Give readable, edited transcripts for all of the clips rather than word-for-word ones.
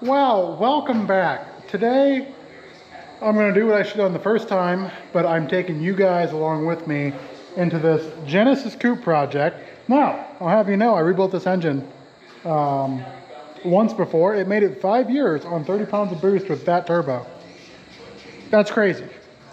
Well, welcome back. Today, I'm going to do what I should have done the first time, but I'm taking you guys along with me into this Genesis coupe project. Now, I'll have you know, I rebuilt this engine once before. It made it 5 years on 30 pounds of boost with that turbo. That's crazy.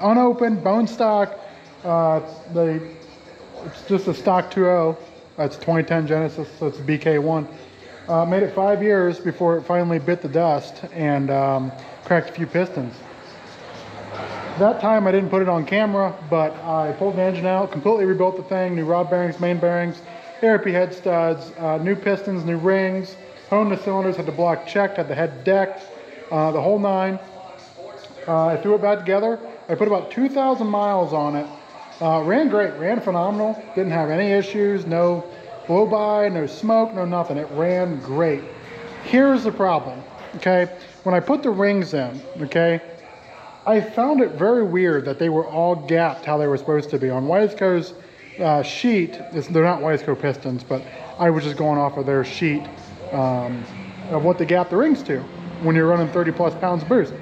Unopened, bone stock. It's just a stock 2.0. That's 2010 Genesis, so it's BK1. Made it 5 years before it finally bit the dust and cracked a few pistons. That time I didn't put it on camera, but I pulled the engine out, completely rebuilt the thing, new rod bearings, main bearings, ARP head studs, new pistons, new rings, honed the cylinders, had the block checked, had the head decked, the whole nine. I threw it back together. I put about 2,000 miles on it. Ran great, ran phenomenal, didn't have any issues, no blow by, no smoke, no nothing. It ran great. Here's the problem, okay? When I put the rings in, okay, I found it very weird that they were all gapped how they were supposed to be. On Wiseco's sheet, they're not Wiseco pistons, but I was just going off of their sheet of what they gap the rings to when you're running 30 plus pounds of boost.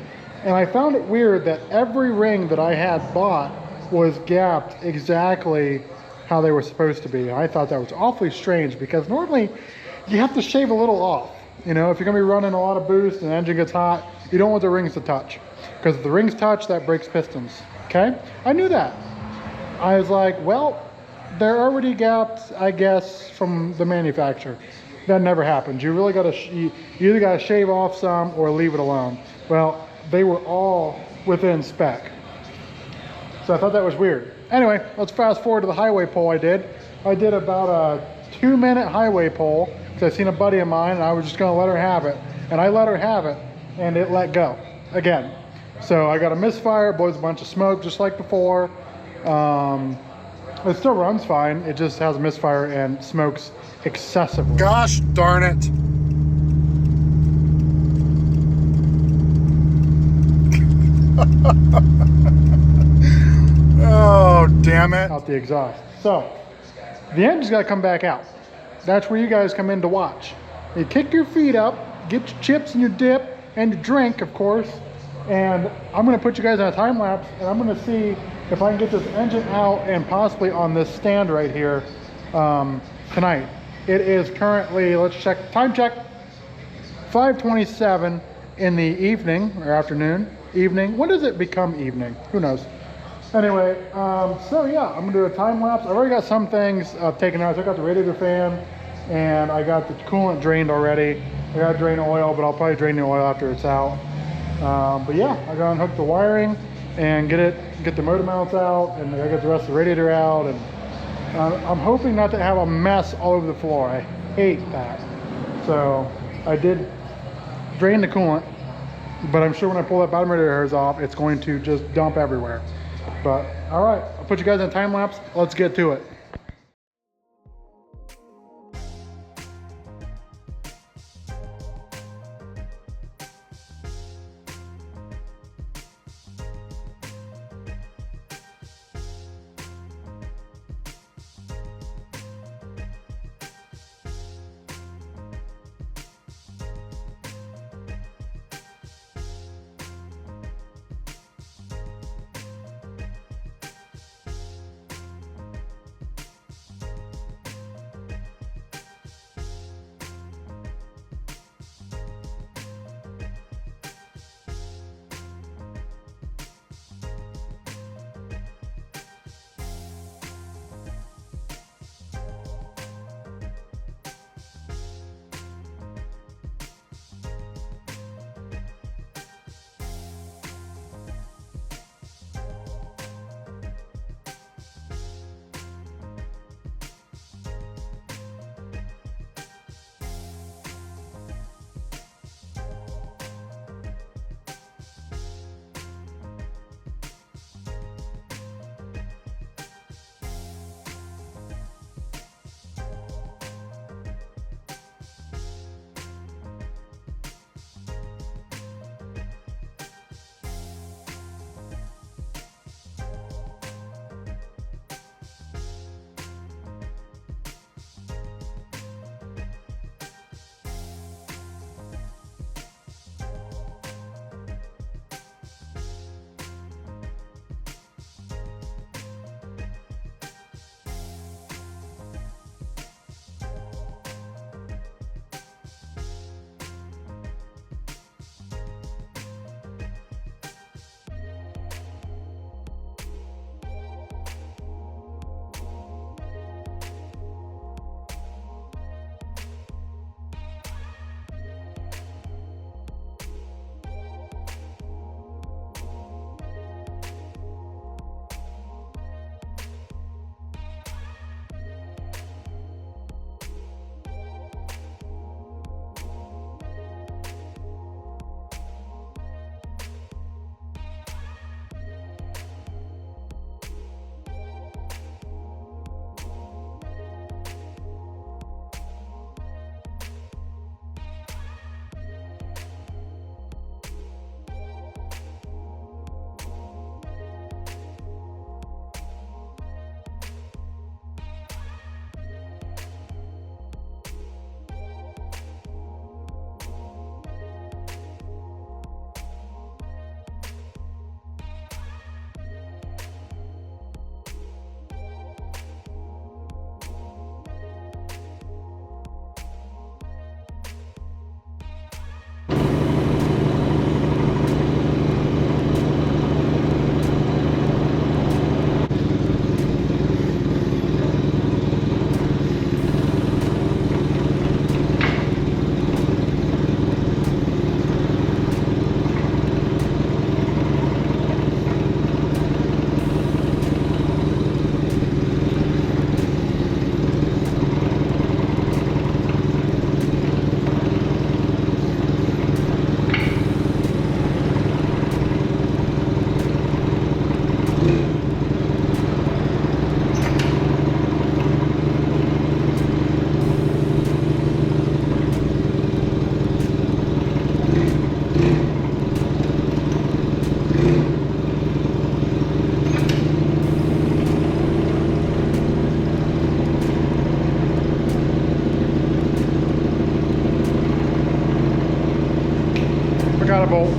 And I found it weird that every ring that I had bought was gapped exactly how they were supposed to be. I thought that was awfully strange because normally you have to shave a little off. You know, if you're gonna be running a lot of boost and the engine gets hot, you don't want the rings to touch. Because if the rings touch, that breaks pistons, okay? I knew that. I was like, well, they're already gapped, I guess, from the manufacturer. That never happens. You really gotta, you either gotta shave off some or leave it alone. Well, they were all within spec. So I thought that was weird. Anyway, let's fast forward to the highway pull I did. I did about a 2-minute highway pull because I seen a buddy of mine and I was just gonna let her have it. And I let her have it and it let go again. So I got a misfire, blows a bunch of smoke just like before. It still runs fine. It just has a misfire and smokes excessively. Gosh darn it. Oh, damn it. Out the exhaust. So, the engine's got to come back out. That's where you guys come in to watch. You kick your feet up, get your chips and your dip, and your drink, of course. And I'm going to put you guys on a time lapse, and I'm going to see if I can get this engine out and possibly on this stand right here tonight. It is currently, let's check, time check, 5:27 in the evening, or afternoon, evening. When does it become evening? Who knows? Anyway, so yeah, I'm gonna do a time lapse. I've already got some things taken out. I took out the radiator fan and I got the coolant drained already. I gotta drain oil, but I'll probably drain the oil after it's out. But yeah, I gotta unhook the wiring and get the motor mounts out, and I got the rest of the radiator out. And I'm hoping not to have a mess all over the floor. I hate that. So I did drain the coolant, but I'm sure when I pull that bottom radiator hose off, it's going to just dump everywhere. But all right, I'll put you guys in a time lapse. Let's get to it. out a bolt.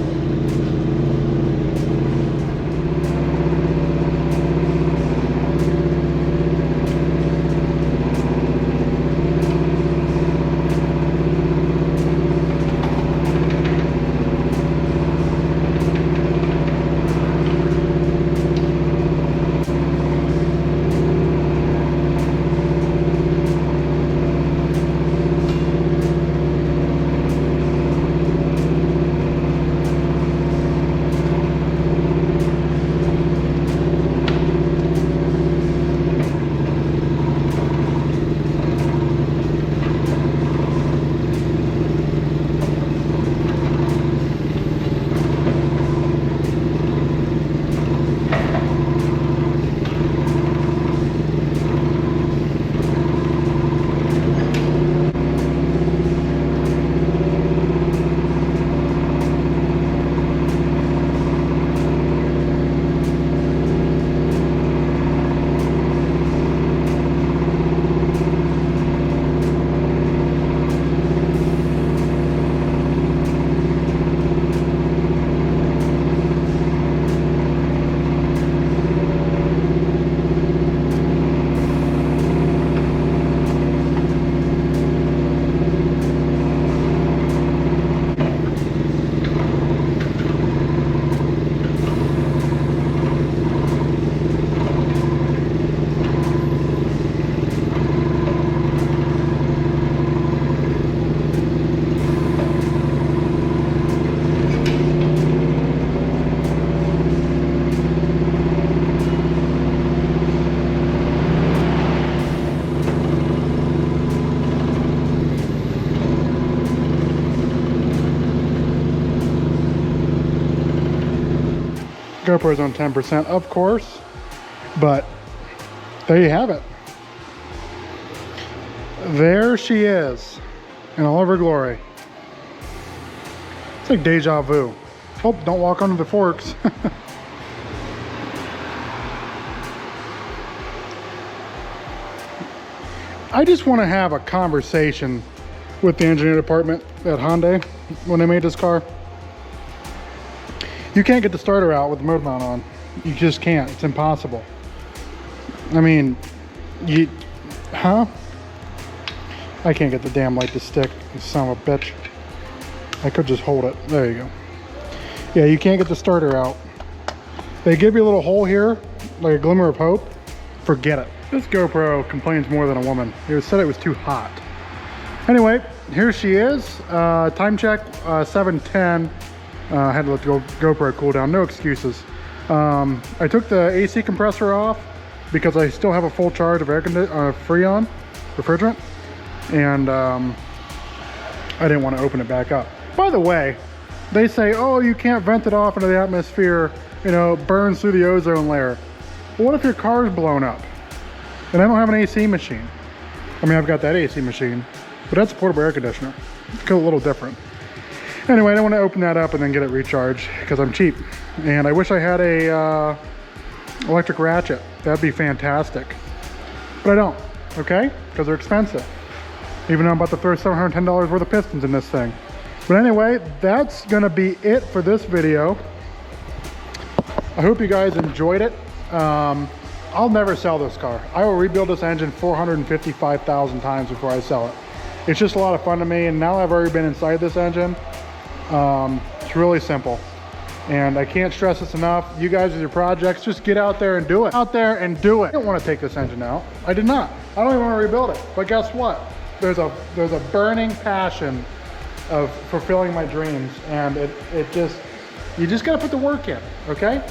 GoPro's on 10%, of course, but there you have it. There she is in all of her glory. It's like deja vu. Oh, don't walk onto the forks. I just want to have a conversation with the engineering department at Hyundai when they made this car. You can't get the starter out with the motor mount on. You just can't. It's impossible. I mean, I can't get the damn light to stick, you son of a bitch. I could just hold it. There you go. Yeah, you can't get the starter out. They give you a little hole here, like a glimmer of hope. Forget it. This GoPro complains more than a woman. It said it was too hot. Anyway, here she is. Time check, 7:10. I had to let the GoPro cool down, no excuses. I took the AC compressor off because I still have a full charge of Freon refrigerant, and I didn't want to open it back up. By the way, they say, oh, you can't vent it off into the atmosphere, you know, it burns through the ozone layer. Well, what if your car's blown up? And I don't have an AC machine. I mean, I've got that AC machine, but that's a portable air conditioner. It's a little different. Anyway, I don't want to open that up and then get it recharged because I'm cheap. And I wish I had a electric ratchet. That'd be fantastic. But I don't, okay? Because they're expensive. Even though I'm about to throw $710 worth of pistons in this thing. But anyway, that's gonna be it for this video. I hope you guys enjoyed it. I'll never sell this car. I will rebuild this engine 455,000 times before I sell it. It's just a lot of fun to me, and now I've already been inside this engine. It's really simple, and I can't stress this enough. You guys with your projects, just get out there and do it. Out there and do it. I don't want to take this engine out. I did not. I don't even want to rebuild it. But guess what? There's a burning passion of fulfilling my dreams, and you just got to put the work in, okay?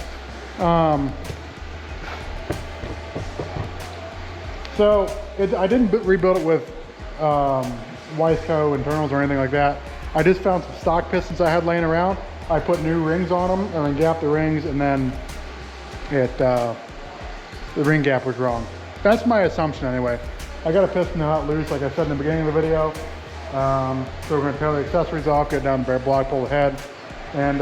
So I didn't rebuild it with Wiseco internals or anything like that. I just found some stock pistons I had laying around. I put new rings on them and then gapped the rings, and then the ring gap was wrong. That's my assumption anyway. I got a piston out loose, like I said in the beginning of the video. So we're gonna tear the accessories off, get down the block, pull the head, and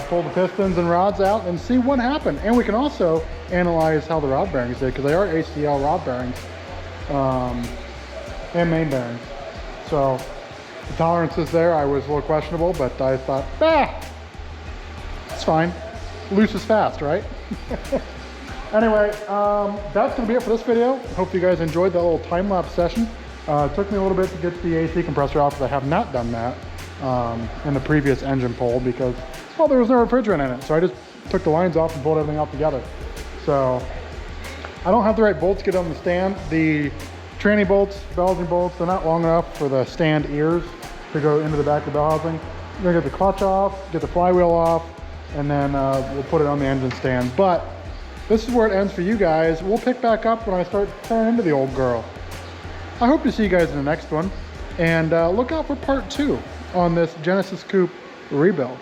pull the pistons and rods out and see what happened. And we can also analyze how the rod bearings did, because they are HCL rod bearings and main bearings. So the tolerance is there. I was a little questionable, but I thought, fine. Loose is fast, right? Anyway, that's going to be it for this video. Hope you guys enjoyed that little time-lapse session. It took me a little bit to get the AC compressor off, because I have not done that in the previous engine pull, because, well, there was no refrigerant in it. So I just took the lines off and pulled everything out together. So I don't have the right bolts to get on the stand. The tranny bolts, bell housing bolts, they're not long enough for the stand ears to go into the back of the bell housing. We're gonna get the clutch off, get the flywheel off, and then we'll put it on the engine stand. But this is where it ends for you guys. We'll pick back up when I start tearing into the old girl. I hope to see you guys in the next one. And look out for part 2 on this Genesis Coupe rebuild.